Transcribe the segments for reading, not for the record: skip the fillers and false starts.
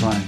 time.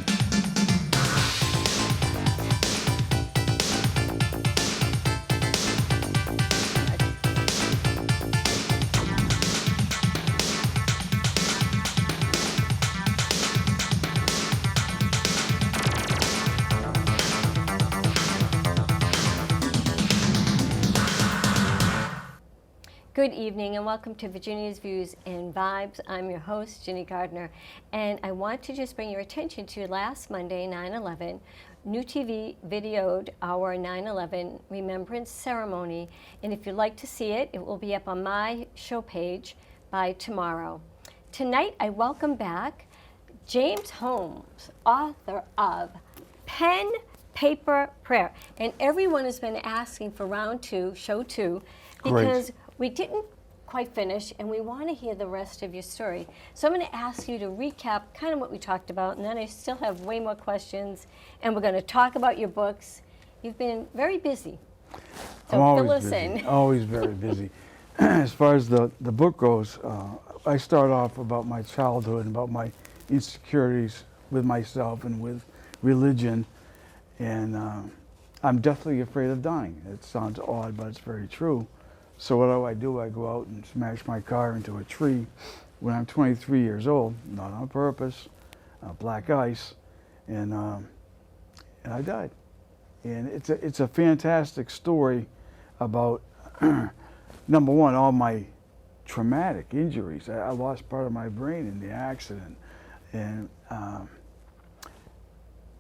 Good evening and welcome to Virginia's Views and Vibes. I'm your host, Ginny Gardner, and I want to just bring your attention to last Monday, 9/11. New TV videoed our 9/11 Remembrance Ceremony, and if you'd like to see it, it will be up on my show page by tomorrow. Tonight, I welcome back James Holmes, author of Pen, Paper, Prayer. And everyone has been asking for round two, show two, because we didn't quite finish and we want to hear the rest of your story. So I'm going to ask you to recap kind of what we talked about, and then I still have way more questions, and we're going to talk about your books. You've been very busy. So I'm fill always us busy, in. always very busy. As far as the book goes, I start off about my childhood and about my insecurities with myself and with religion. And I'm deathly afraid of dying. It sounds odd, but it's very true. So what do? I go out and smash my car into a tree when I'm 23 years old, not on purpose, black ice, and I died. And it's a fantastic story about, number one, all my traumatic injuries. I lost part of my brain in the accident, and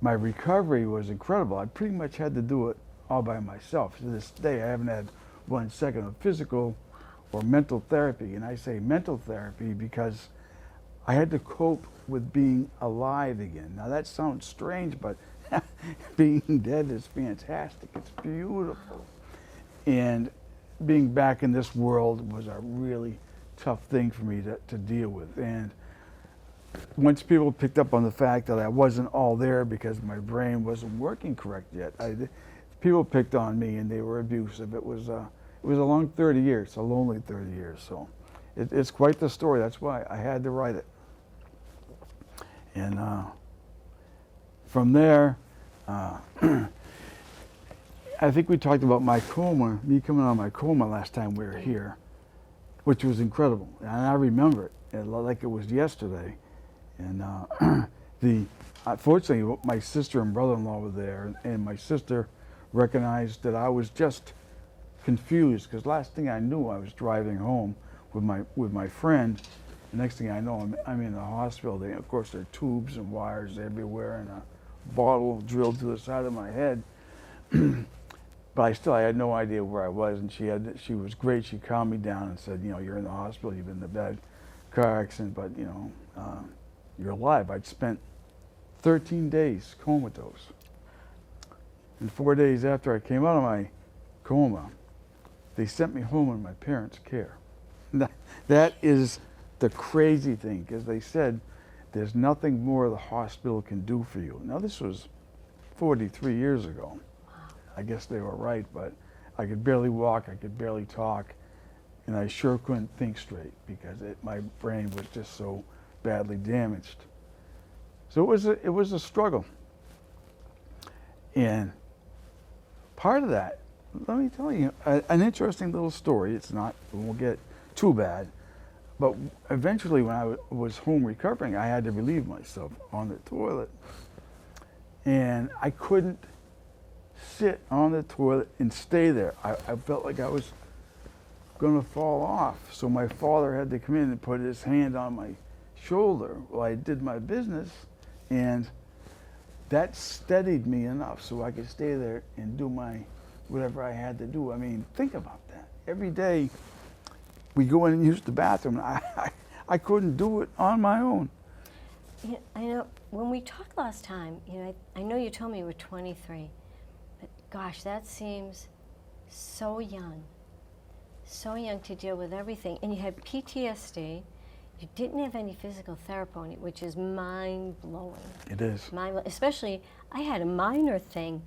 my recovery was incredible. I pretty much had to do it all by myself. To this day, I haven't had 1 second of physical or mental therapy. And I say mental therapy because I had to cope with being alive again. Now that sounds strange, but being dead is fantastic. It's beautiful. And being back in this world was a really tough thing for me to deal with. And once people picked up on the fact that I wasn't all there because my brain wasn't working correct yet, people picked on me and they were abusive. It was a long 30 years, a lonely 30 years. So it's quite the story. That's why I had to write it. And from there, I think we talked about my coma, me coming out of my coma last time we were here, which was incredible. And I remember it like it was yesterday. And fortunately, my sister and brother-in-law were there, and my sister recognized that I was just confused, because last thing I knew, I was driving home with my friend. The next thing I know, I'm in the hospital. Of course, there are tubes and wires everywhere, and a bottle drilled to the side of my head. But I had no idea where I was, and she was great. She calmed me down and said, you're in the hospital, you've been in a bad car accident, but you're alive. I'd spent 13 days comatose. And 4 days after I came out of my coma, they sent me home in my parents' care. That is the crazy thing, because they said there's nothing more the hospital can do for you. Now this was 43 years ago. I guess they were right, but I could barely walk, I could barely talk, and I sure couldn't think straight because my brain was just so badly damaged. So it was a struggle. And part of that, let me tell you, an interesting little story. It won't get too bad, but eventually when I was home recovering, I had to relieve myself on the toilet. And I couldn't sit on the toilet and stay there. I felt like I was gonna fall off. So my father had to come in and put his hand on my shoulder while I did my business, and that steadied me enough so I could stay there and do whatever I had to do. I mean, think about that. Every day we go in and use the bathroom. I couldn't do it on my own. Yeah, I know when we talked last time, I know you told me you were 23, but gosh, that seems so young to deal with everything. And you had PTSD. You didn't have any physical therapy, which is mind-blowing. It is. Especially, I had a minor thing,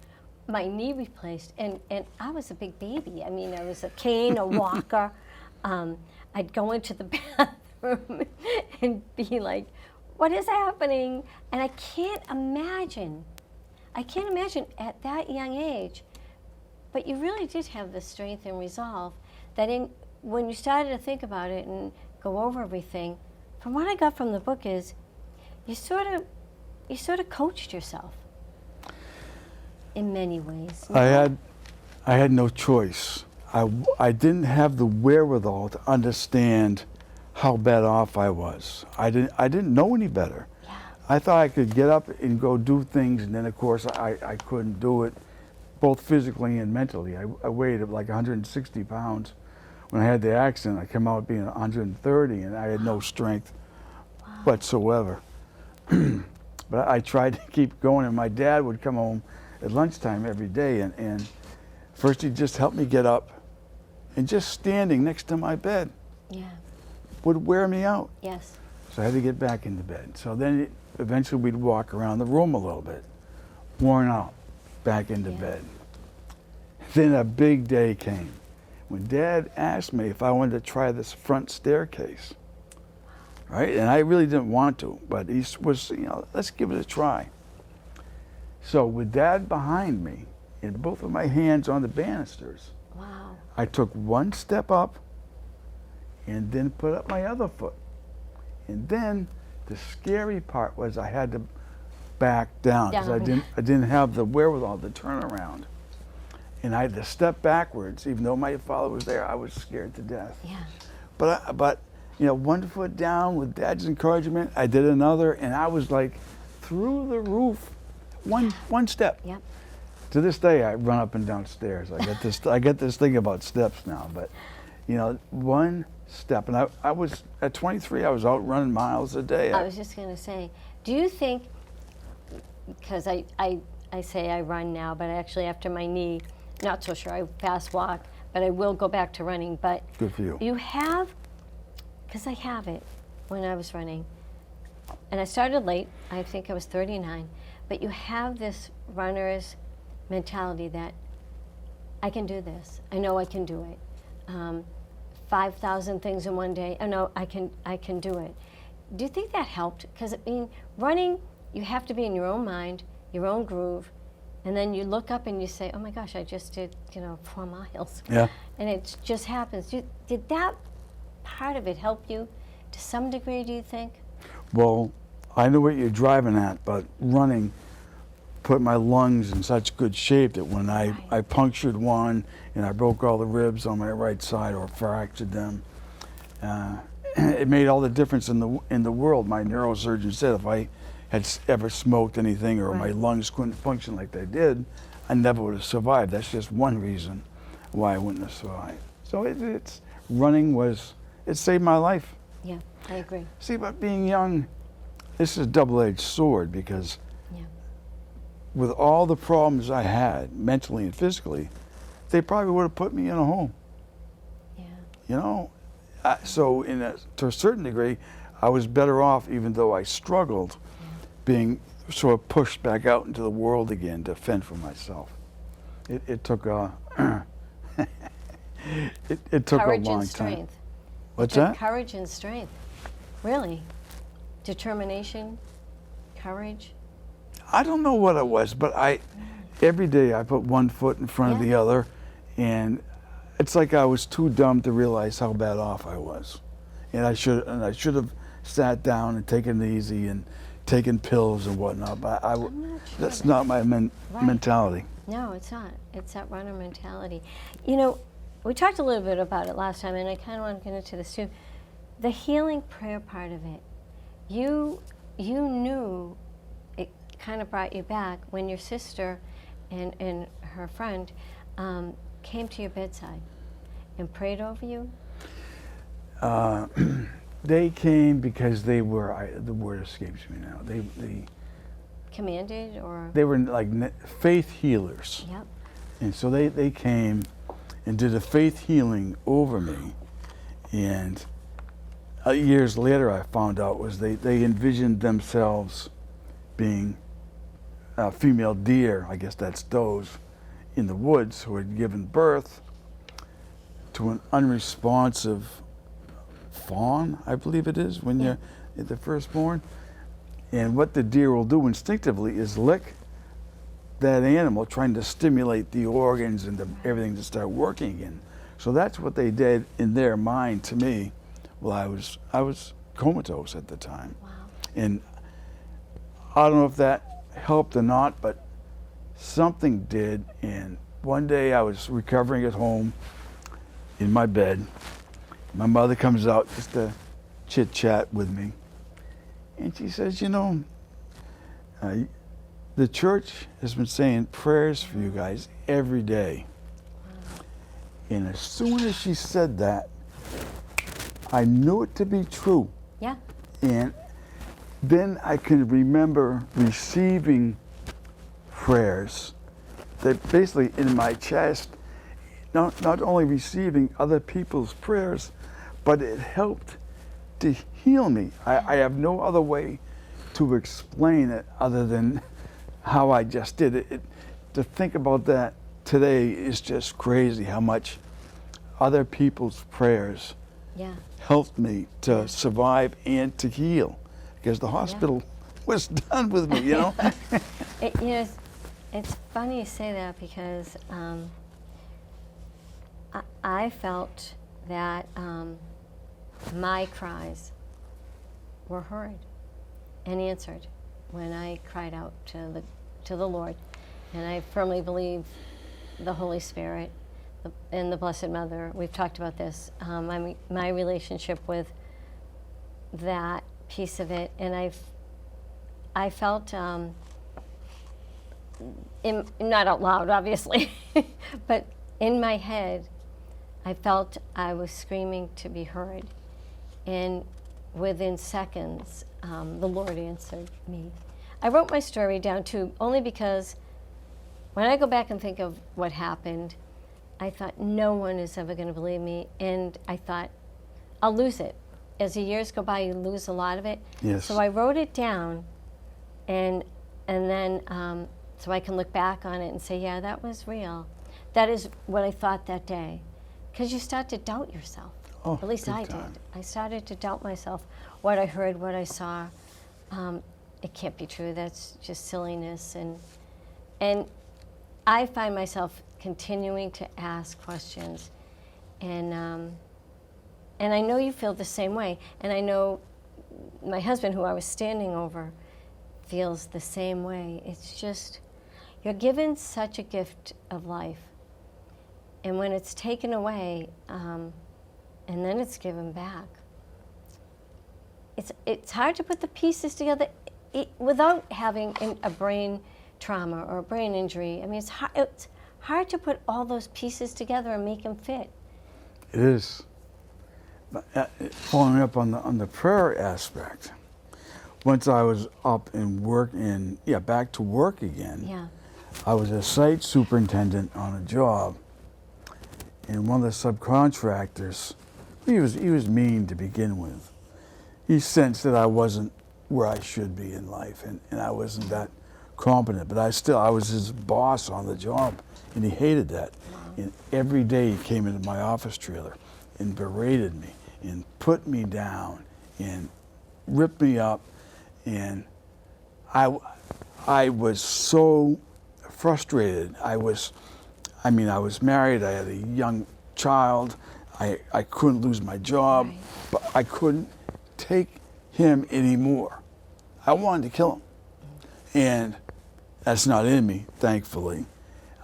my knee replaced, and I was a big baby. I mean, I was a cane, a walker. I'd go into the bathroom and be like what is happening? And I can't imagine at that young age, but you really did have the strength and resolve that when you started to think about it and go over everything, from what I got from the book is you sort of coached yourself in many ways. I had no choice. I didn't have the wherewithal to understand how bad off I was. I didn't know any better. Yeah. I thought I could get up and go do things, and then of course I couldn't do it, both physically and mentally. I weighed like 160 pounds. When I had the accident, I came out being 130, and I had no strength whatsoever. But I tried to keep going, and my dad would come home at lunchtime every day, and first he'd just help me get up, and just standing next to my bed would wear me out. Yes. So I had to get back into bed. So then eventually we'd walk around the room a little bit, worn out, back into bed. Then a big day came when Dad asked me if I wanted to try this front staircase. Right? And I really didn't want to, but he was, let's give it a try. So with Dad behind me and both of my hands on the banisters, Wow. I took one step up and then put up my other foot. And then the scary part was I had to back down because I didn't have the wherewithal to turn around. And I had to step backwards, even though my father was there. I was scared to death. Yeah. But one foot down with Dad's encouragement, I did another, and I was like through the roof, one step. Yep. To this day, I run up and down stairs. I get this thing about steps now, but one step. And I was at 23. I was out running miles a day. I was just going to say, do you think, because I say I run now, but actually after my knee, not so sure, I fast walk, but I will go back to running. But good for you. You have, because I have it when I was running, and I started late, I think I was 39, but you have this runner's mentality that I can do this. I know I can do it. 5,000 things in one day. I know I can do it. Do you think that helped? Because running, you have to be in your own mind, your own groove, and then you look up and you say, "Oh my gosh, I just did 4 miles." Yeah. And it just happens. Did that part of it help you to some degree? Do you think? Well, I know what you're driving at, but running put my lungs in such good shape that when I punctured one and I broke all the ribs on my right side or fractured them, it made all the difference in the world. My neurosurgeon said if I had ever smoked anything or my lungs couldn't function like they did, I never would have survived. That's just one reason why I wouldn't have survived. So it saved my life. Yeah, I agree. See, but being young, this is a double-edged sword because with all the problems I had, mentally and physically, they probably would have put me in a home. Yeah. So to a certain degree, I was better off, even though I struggled, being sort of pushed back out into the world again to fend for myself. It took it took Courage a long and time. strength. What's that? Courage and strength. Really. Determination, courage. I don't know what it was, but every day I put one foot in front of the other, and it's like I was too dumb to realize how bad off I was, and I should have sat down and taken it easy and taken pills and whatnot. But that's not my mentality. No, it's not. It's that runner mentality. We talked a little bit about it last time, and I kind of want to get into this too. The healing prayer part of it. You knew it kind of brought you back when your sister and her friend came to your bedside and prayed over you. They came because they were, the word escapes me now, they Commanded or? They were like faith healers. Yep. And so they came and did a faith healing over me. And years later I found out was they envisioned themselves being female deer, I guess that's does, in the woods who had given birth to an unresponsive fawn, I believe it is, when you're the firstborn. And what the deer will do instinctively is lick that animal, trying to stimulate the organs and everything to start working again. So that's what they did in their mind to me. Well, I was comatose at the time. Wow. And I don't know if that helped or not, but something did. And one day I was recovering at home in my bed. My mother comes out just to chit chat with me. And she says, you know, the church has been saying prayers for you guys every day. And as soon as she said that, I knew it to be true. Yeah. And then I could remember receiving prayers that basically in my chest, not only receiving other people's prayers, but it helped to heal me. I have no other way to explain it other than how I just did it. To think about that today is just crazy, how much other people's prayers helped me to survive and to heal, because the hospital was done with me, you know? You know, it's funny you say that, because I felt that my cries were heard and answered when I cried out to the Lord. And I firmly believe the Holy Spirit and the Blessed Mother, we've talked about this, my relationship with that piece of it. And I felt, not out loud, obviously, but in my head, I felt I was screaming to be heard. And within seconds, the Lord answered me. I wrote my story down too, only because when I go back and think of what happened, I thought no one is ever going to believe me, and I thought I'll lose it. As the years go by, you lose a lot of it. Yes. So I wrote it down, and then so I can look back on it and say, yeah, that was real. That is what I thought that day, because you start to doubt yourself. Oh, at least I time. did. I started to doubt myself, what I heard, what I saw. It can't be true. That's just silliness, and I find myself continuing to ask questions, and I know you feel the same way, and I know my husband, who I was standing over, feels the same way. It's just, you're given such a gift of life, and when it's taken away, and then it's given back, it's hard to put the pieces together without having a brain trauma or a brain injury. I mean, it's hard to put all those pieces together and make them fit. It is. Following up on the prayer aspect, once I was up and back to work again, I was a site superintendent on a job, and one of the subcontractors, he was mean to begin with. He sensed that I wasn't where I should be in life, and I wasn't that competent, but I was his boss on the job, and he hated that. And every day he came into my office trailer and berated me and put me down and ripped me up, and I was so frustrated. I was married, I had a young child, I couldn't lose my job, but I couldn't take him anymore. I wanted to kill him, and that's not in me, thankfully.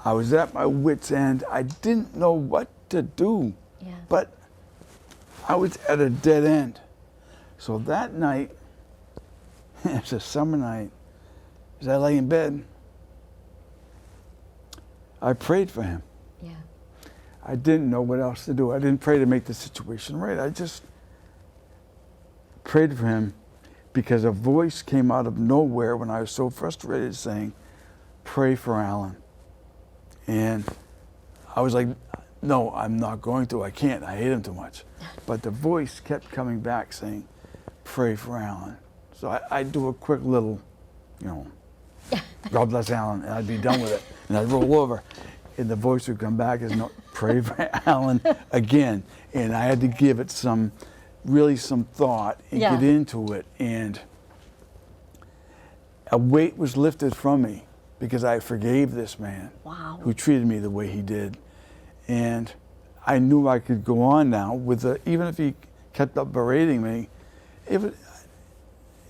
I was at my wit's end. I didn't know what to do, but I was at a dead end. So that night, it was a summer night, as I lay in bed, I prayed for him. Yeah. I didn't know what else to do. I didn't pray to make the situation right. I just prayed for him, because a voice came out of nowhere when I was so frustrated saying, pray for Alan. And I was like, no, I'm not going to. I can't. I hate him too much. But the voice kept coming back saying, pray for Alan. So I'd do a quick little, God bless Alan, and I'd be done with it. And I'd roll over, and the voice would come back as, no, pray for Alan again. And I had to give it some thought and get into it. And a weight was lifted from me because I forgave this man Wow. who treated me the way he did. And I knew I could go on now with even if he kept up berating me, it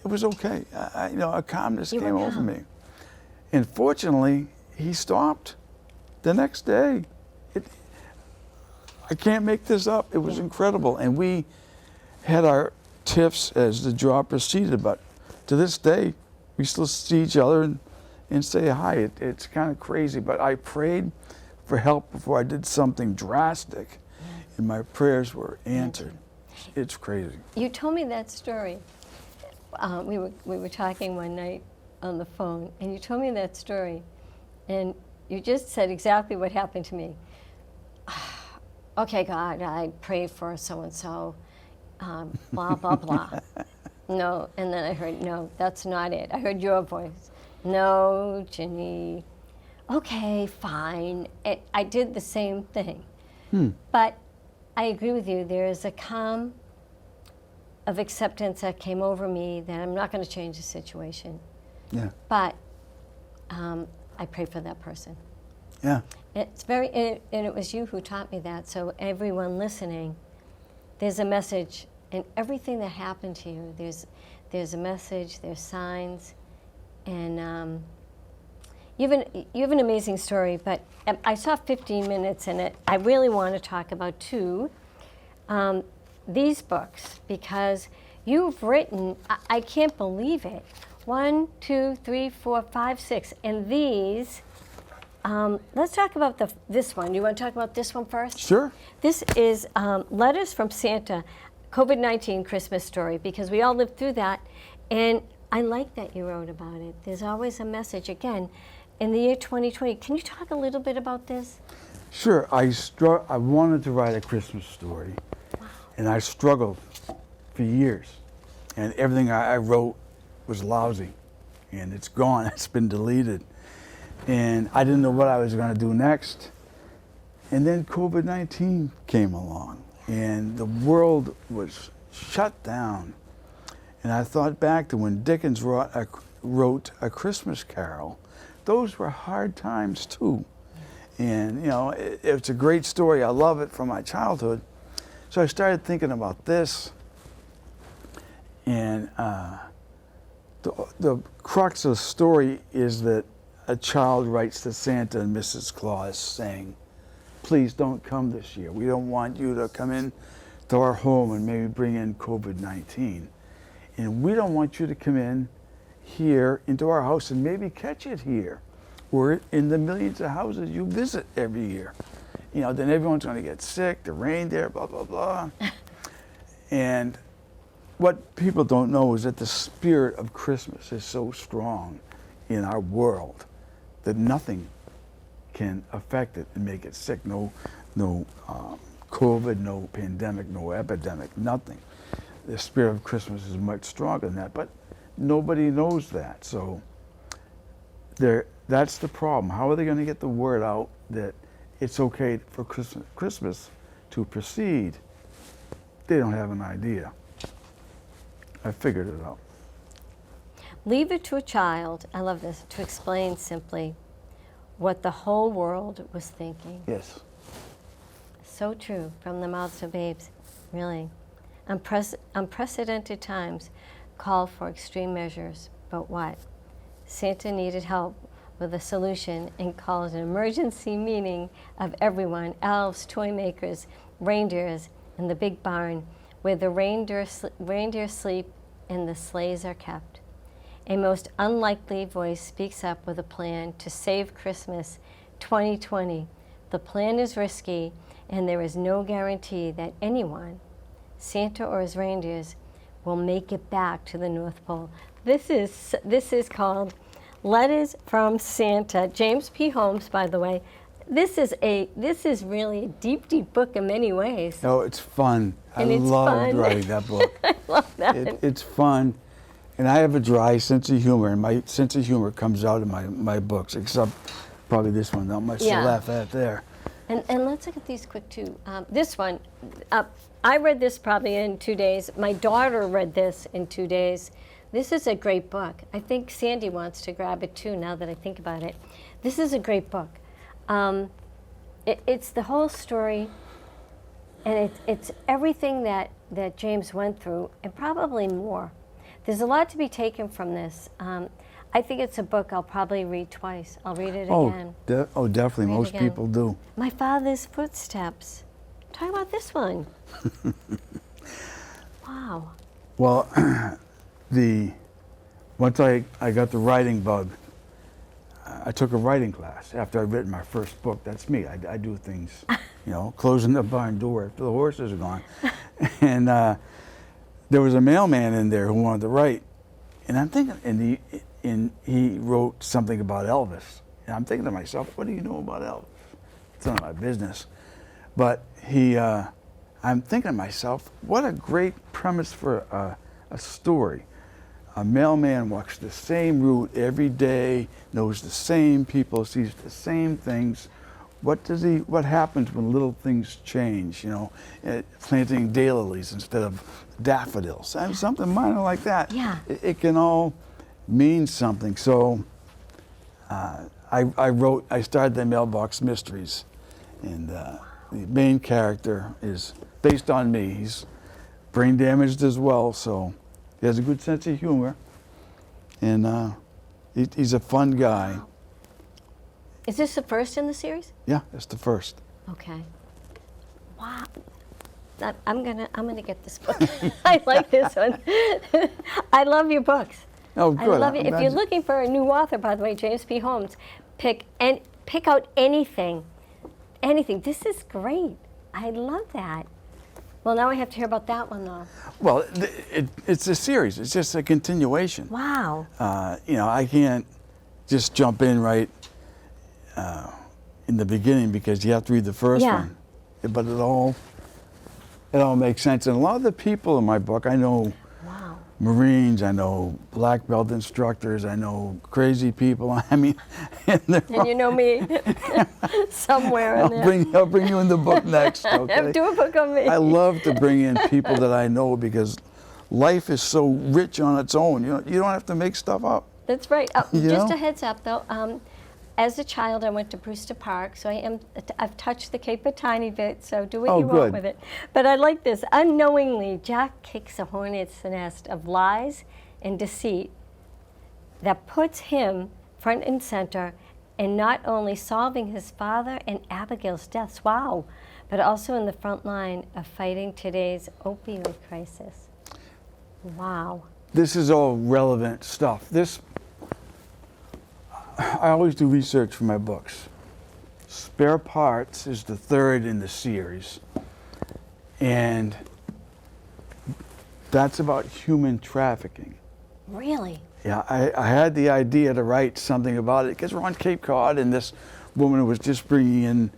was okay. A calmness You were came over calm. me. And fortunately, he stopped the next day. I can't make this up. It was incredible. And we had our tiffs as the job proceeded, but to this day, we still see each other and say hi. It's kind of crazy, but I prayed for help before I did something drastic, and my prayers were answered. It's crazy. You told me that story. We were talking one night on the phone, and you told me that story, and you just said exactly what happened to me. Okay, God, I prayed for so-and-so, blah, blah, blah. No, and then I heard, no, that's not it. I heard your voice. No, Ginny. Okay, fine. I did the same thing. But I agree with you. There is a calm of acceptance that came over me that I'm not going to change the situation. Yeah. But I prayed for that person. Yeah. It's and it was you who taught me that. So everyone listening, there's a message in everything that happened to you. There's a message. There's signs, and you have an amazing story. But I saw 15 minutes in it. I really want to talk about these books because you've written. I can't believe it. 1, 2, 3, 4, 5, 6, and these. Let's talk about this one. You want to talk about this one first? Sure. This is Letters from Santa, COVID-19 Christmas story, because we all lived through that. And I like that you wrote about it. There's always a message. Again, in the year 2020, can you talk a little bit about this? Sure. I wanted to write a Christmas story, and I struggled for years. And everything I wrote was lousy, and it's gone. It's been deleted. And I didn't know what I was going to do next. And then COVID-19 came along, and the world was shut down. And I thought back to when Dickens wrote A Christmas Carol. Those were hard times too. And it's a great story. I love it from my childhood. So I started thinking about this. And the crux of the story is that a child writes to Santa and Mrs. Claus saying, please don't come this year. We don't want you to come in to our home and maybe bring in COVID-19. And we don't want you to come in here into our house and maybe catch it here or in the millions of houses you visit every year. Then everyone's going to get sick, the reindeer, blah, blah, blah. And what people don't know is that the spirit of Christmas is so strong in our world that nothing can affect it and make it sick. No COVID, no pandemic, no epidemic, nothing. The spirit of Christmas is much stronger than that, but nobody knows that. So that's the problem. How are they going to get the word out that it's okay for Christmas to proceed? They don't have an idea. I figured it out. Leave it to a child, I love this, to explain simply what the whole world was thinking. Yes. So true, from the mouths of babes, really. Unprecedented times call for extreme measures, but what? Santa needed help with a solution and called an emergency meeting of everyone, elves, toy makers, reindeers, in the big barn where the reindeer sleep and the sleighs are kept. A most unlikely voice speaks up with a plan to save Christmas 2020. The plan is risky, and there is no guarantee that anyone, Santa or his reindeers, will make it back to the North Pole. This is called Letters from Santa. James P. Holmes, by the way. This is really a deep, deep book in many ways. No, it's fun. And I it's loved fun. writing that book. I love that. It's fun. And I have a dry sense of humor, and my sense of humor comes out in my books, except probably this one, not much to laugh at there. And let's look at these quick too. This one, I read this probably in 2 days. My daughter read this in 2 days. This is a great book. I think Sandy wants to grab it too, now that I think about it. This is a great book. It's the whole story, and it's everything that James went through, and probably more. There's a lot to be taken from this. I think it's a book I'll probably read twice. I'll read it again. Definitely. Read Most again. people do. My Father's Footsteps. Talk about this one. Wow. Well, once I got the writing bug, I took a writing class after I'd written my first book. That's me. I do things, closing the barn door after the horses are gone. And there was a mailman in there who wanted to write, and I'm thinking, and he wrote something about Elvis. And I'm thinking to myself, what do you know about Elvis? It's none of my business. But I'm thinking to myself, what a great premise for a story. A mailman walks the same route every day, knows the same people, sees the same things. What happens when little things change, planting daylilies instead of daffodils, and something minor like that. Yeah. It can all mean something. So I started the Mailbox Mysteries, and the main character is based on me. He's brain damaged as well, so he has a good sense of humor, and he's a fun guy. Is this the first in the series? Yeah, that's the first. Okay. Wow. I'm gonna get this book. I like this one. I love your books. Oh, good. I love it. If you're looking for a new author, by the way, James P. Holmes, pick out anything. Anything. This is great. I love that. Well, now I have to hear about that one, though. Well, it's a series. It's just a continuation. Wow. I can't just jump in right in the beginning because you have to read the first one. But it all makes sense. And a lot of the people in my book, I know Marines, I know black belt instructors, I know crazy people. I mean, and you know me somewhere in there. I'll bring you in the book next. Okay? Do a book on me. I love to bring in people that I know because life is so rich on its own. You don't have to make stuff up. That's right. Just a heads up, though. As a child, I went to Brewster Park, so I've touched the Cape a tiny bit, so do what you want with it. But I like this. Unknowingly, Jack kicks a hornet's nest of lies and deceit that puts him front and center in not only solving his father and Abigail's deaths, wow, but also in the front line of fighting today's opioid crisis. Wow. This is all relevant stuff. I always do research for my books. Spare Parts is the third in the series, and that's about human trafficking. Really? Yeah, I had the idea to write something about it because we're on Cape Cod, and this woman was just bringing in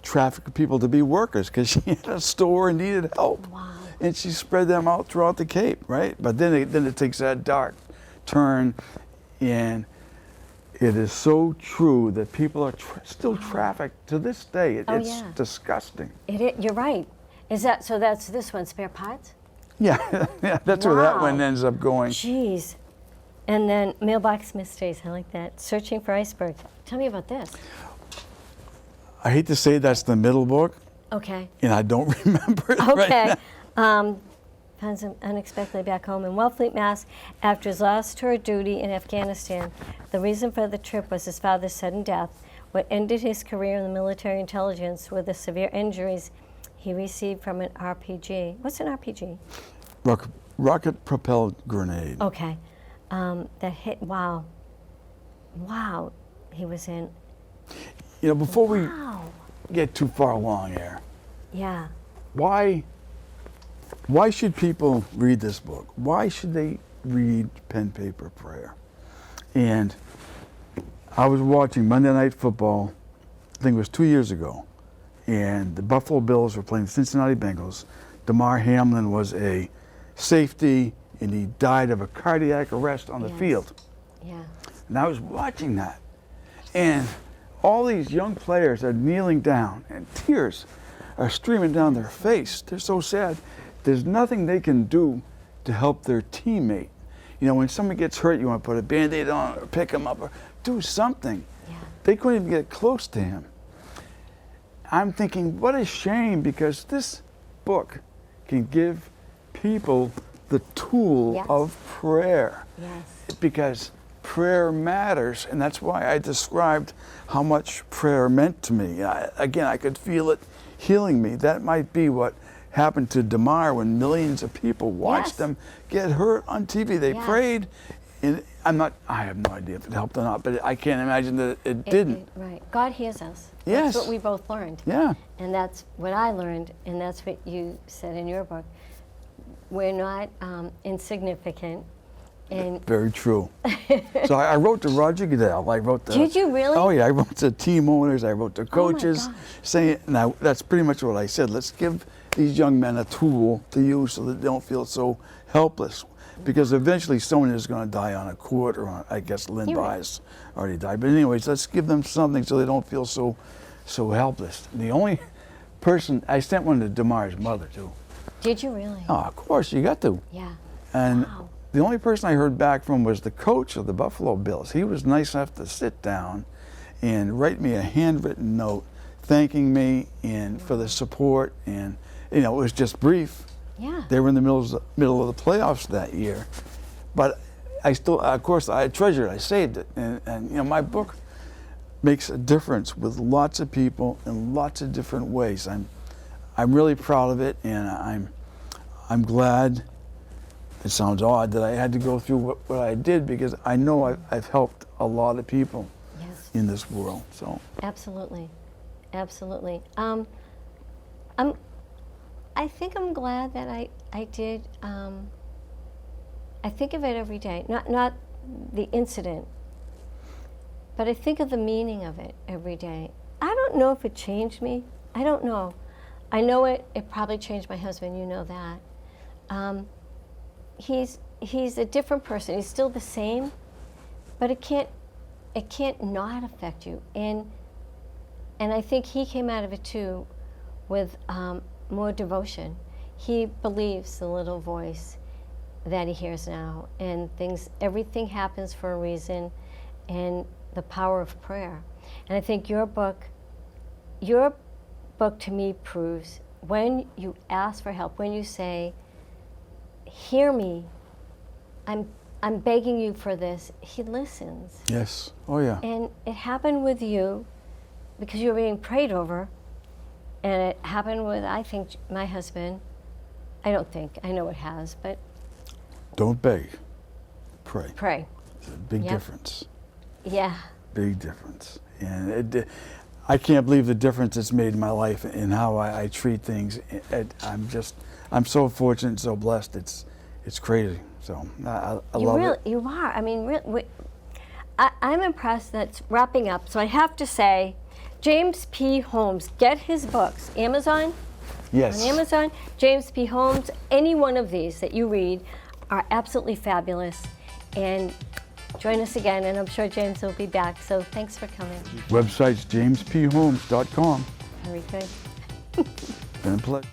trafficked people to be workers because she had a store and needed help. Wow. And she spread them out throughout the Cape, right? But then it takes that dark turn, and it is so true that people are still trafficked to this day. It's disgusting. You're right. So that's this one, Spare Parts? Yeah, that's where that one ends up going. Jeez. And then Mailbox Mysteries, I like that. Searching for Icebergs. Tell me about this. I hate to say that's the middle book. Okay. And I don't remember it right now. Finds him unexpectedly back home in Wellfleet, Mass. after his last tour of duty in Afghanistan. The reason for the trip was his father's sudden death. What ended his career in the military intelligence were the severe injuries he received from an RPG. What's an RPG? Rocket-propelled grenade. Okay. That hit, wow. Wow, he was in. Before we get too far along here. Yeah. Why should people read this book? Why should they read Pen, Paper, Prayer? And I was watching Monday Night Football, I think it was 2 years ago, and the Buffalo Bills were playing the Cincinnati Bengals. Damar Hamlin was a safety, and he died of a cardiac arrest on the field. Yeah. And I was watching that, and all these young players are kneeling down, and tears are streaming down their face. They're so sad. There's nothing they can do to help their teammate. You know, when someone gets hurt, you want to put a Band-Aid on or pick them up or do something. Yeah. They couldn't even get close to him. I'm thinking, what a shame, because this book can give people the tool Yes. of prayer. Yes. Because prayer matters, and that's why I described how much prayer meant to me. Again, I could feel it healing me. That might be what happened to Damar when millions of people watched Yes. them get hurt on TV. They Yes. prayed, and I have no idea if it helped or not, but I can't imagine that it didn't. Right. God hears us. Yes. That's what we both learned. Yeah. And that's what I learned, and that's what you said in your book. We're not insignificant. And Very true. So I wrote to Roger Goodell. I wrote to. Did you really? Oh yeah, I wrote to team owners. I wrote to coaches, gosh. saying, and that's pretty much what I said. Let's give these young men a tool to use so that they don't feel so helpless, because eventually someone is going to die on a court, or on, I guess Lynn You're right. Bias already died. But anyways, let's give them something so they don't feel so helpless. The only person I sent one to Damar's mother too. Did you really? Oh, of course you got to. Yeah. And Wow. the only person I heard back from was the coach of the Buffalo Bills. He was nice enough to sit down and write me a handwritten note thanking me and for the support. And, you know, it was just brief. Yeah. They were in the middle of the playoffs that year. But I still, of course, I treasured it. I saved it. And you know, my book makes a difference with lots of people in lots of different ways. I'm really proud of it, and I'm glad. It sounds odd that I had to go through what I did, because I know I've helped a lot of people Yes. in this world. So Absolutely. Absolutely. I think I'm glad that I did. I think of it every day. Not the incident, but I think of the meaning of it every day. I don't know if it changed me. I don't know. I know it probably changed my husband. You know that. He's a different person. He's still the same, but it can't not affect you. And I think he came out of it too with more devotion. He believes the little voice that he hears now, and everything happens for a reason, and the power of prayer. And I think your book to me proves, when you ask for help, when you say, hear me, I'm begging you for this, he listens. yes, oh yeah, And it happened with you because you were being prayed over, and it happened with, I think, my husband. I don't think, I know it has, but don't beg, pray. pray. It's a big Yep. difference. Yeah. Big difference. And I can't believe the difference it's made in my life and how I treat things. I'm so fortunate, so blessed. It's crazy. So I love it. You are. I mean, I'm impressed. That's wrapping up. So I have to say, James P. Holmes, get his books. Amazon? Yes. On Amazon, James P. Holmes, any one of these that you read are absolutely fabulous. And join us again, and I'm sure James will be back. So thanks for coming. Website's jamespholmes.com. Very good. Been a pleasure.